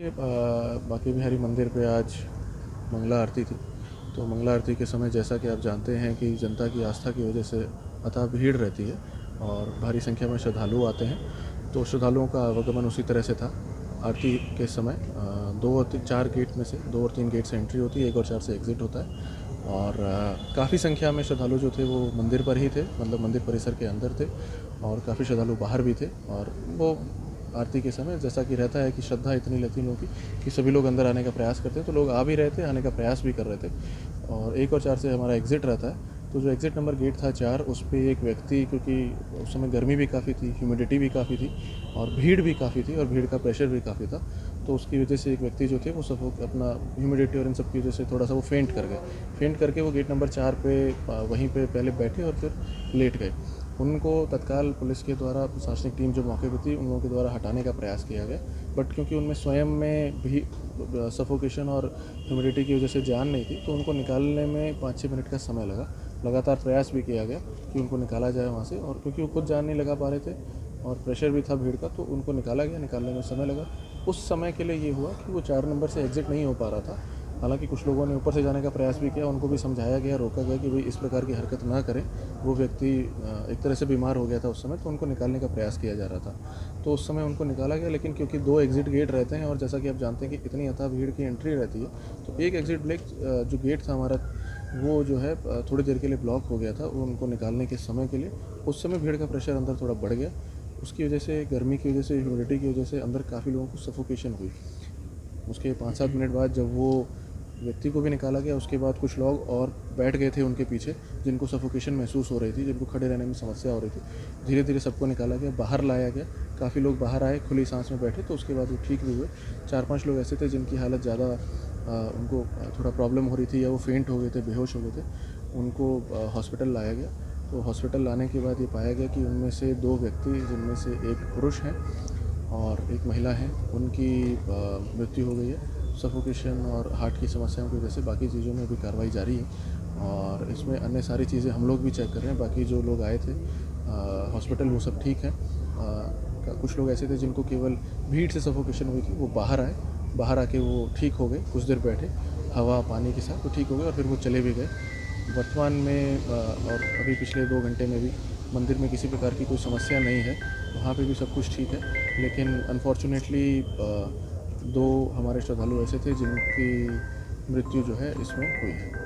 बांके बिहारी मंदिर पे आज मंगला आरती थी। तो मंगला आरती के समय जैसा कि आप जानते हैं कि जनता की आस्था की वजह से अथाह भीड़ रहती है और भारी संख्या में श्रद्धालु आते हैं। तो श्रद्धालुओं का आवागमन उसी तरह से था। आरती के समय 2 और 4 गेट में से 2 और 3 गेट से एंट्री होती है, 1 और 4 से एग्ज़िट होता है। और काफ़ी संख्या में श्रद्धालु जो थे वो मंदिर पर ही थे, मतलब मंदिर परिसर के अंदर थे, और काफ़ी श्रद्धालु बाहर भी थे। और वो आरती के समय जैसा कि रहता है कि श्रद्धा इतनी रहती लोगों की कि सभी लोग अंदर आने का प्रयास करते हैं, तो लोग आ भी रहे थे, आने का प्रयास भी कर रहे थे। और 1 और 4 से हमारा एग्ज़िट रहता है। तो जो एग्ज़िट नंबर गेट था 4, उस पे एक व्यक्ति, क्योंकि उस समय गर्मी भी काफ़ी थी, ह्यूमिडिटी भी काफ़ी थी और भीड़ भी काफ़ी थी और भीड़ का प्रेशर भी काफ़ी था, तो उसकी वजह से एक व्यक्ति जो थे वो सब अपना ह्यूमिडिटी और इन सब की वजह से थोड़ा सा वो फेंट कर गए। फेंट करके वो गेट नंबर 4 पे वहीं पे पहले बैठे और फिर लेट गए। उनको तत्काल पुलिस के द्वारा, प्रशासनिक टीम जो मौके पर थी, उन लोगों के द्वारा हटाने का प्रयास किया गया। बट क्योंकि उनमें स्वयं में भी सफोकेशन और ह्यूमिडिटी की वजह से जान नहीं थी, तो उनको निकालने में 5-6 मिनट का समय लगा। लगातार प्रयास भी किया गया कि उनको निकाला जाए वहाँ से, और क्योंकि वो खुद जान नहीं लगा पा रहे थे और प्रेशर भी था भीड़ का, तो उनको निकाला गया। निकालने में समय लगा। उस समय के लिए ये हुआ कि वो 4 नंबर से एग्ज़िट नहीं हो पा रहा था। हालांकि कुछ लोगों ने ऊपर से जाने का प्रयास भी किया, उनको भी समझाया गया, रोका गया कि भाई इस प्रकार की हरकत ना करें। वो व्यक्ति एक तरह से बीमार हो गया था उस समय, तो उनको निकालने का प्रयास किया जा रहा था। तो उस समय उनको निकाला गया, लेकिन क्योंकि 2 एग्ज़िट गेट रहते हैं और जैसा कि आप जानते हैं कि इतनी अथाह भीड़ की एंट्री रहती है, तो एक एग्ज़िट जो गेट था हमारा, वो जो है थोड़ी देर के लिए ब्लॉक हो गया था। वो उनको निकालने के समय के लिए उस समय भीड़ का प्रेशर अंदर थोड़ा बढ़ गया। उसकी वजह से, गर्मी की वजह से, ह्यूमिडिटी की वजह से अंदर काफ़ी लोगों को सफोकेशन हुई। उसके 5-7 मिनट बाद जब वो व्यक्ति को भी निकाला गया, उसके बाद कुछ लोग और बैठ गए थे उनके पीछे, जिनको सफोकेशन महसूस हो रही थी, जिनको खड़े रहने में समस्या हो रही थी। धीरे धीरे सबको निकाला गया, बाहर लाया गया। काफ़ी लोग बाहर आए, खुली सांस में बैठे, तो उसके बाद वो ठीक भी हुए। 4-5 लोग ऐसे थे जिनकी हालत ज़्यादा, उनको थोड़ा प्रॉब्लम हो रही थी, या वो फेंट हो गए थे, बेहोश हो गए थे। उनको हॉस्पिटल लाया गया। तो हॉस्पिटल लाने के बाद ये पाया गया कि उनमें से 2 व्यक्ति, जिनमें से एक पुरुष हैं और एक महिला है, उनकी मृत्यु हो गई है सफोकेशन और हार्ट की समस्याओं की वजह से। बाकी चीज़ों में भी कार्रवाई जारी है और इसमें अन्य सारी चीज़ें हम लोग भी चेक कर रहे हैं। बाकी जो लोग आए थे हॉस्पिटल, वो सब ठीक हैं। कुछ लोग ऐसे थे जिनको केवल भीड़ से सफोकेशन हुई थी, वो बाहर आए, बाहर आके वो ठीक हो गए, कुछ देर बैठे हवा पानी के साथ, तो ठीक हो गए और फिर वो चले भी गए। वर्तमान में और अभी पिछले 2 घंटे में भी मंदिर में किसी प्रकार की कोई समस्या नहीं है, वहाँ पे भी सब कुछ ठीक है। लेकिन अनफॉर्चुनेटली 2 हमारे श्रद्धालु ऐसे थे जिनकी मृत्यु जो है इसमें हुई है।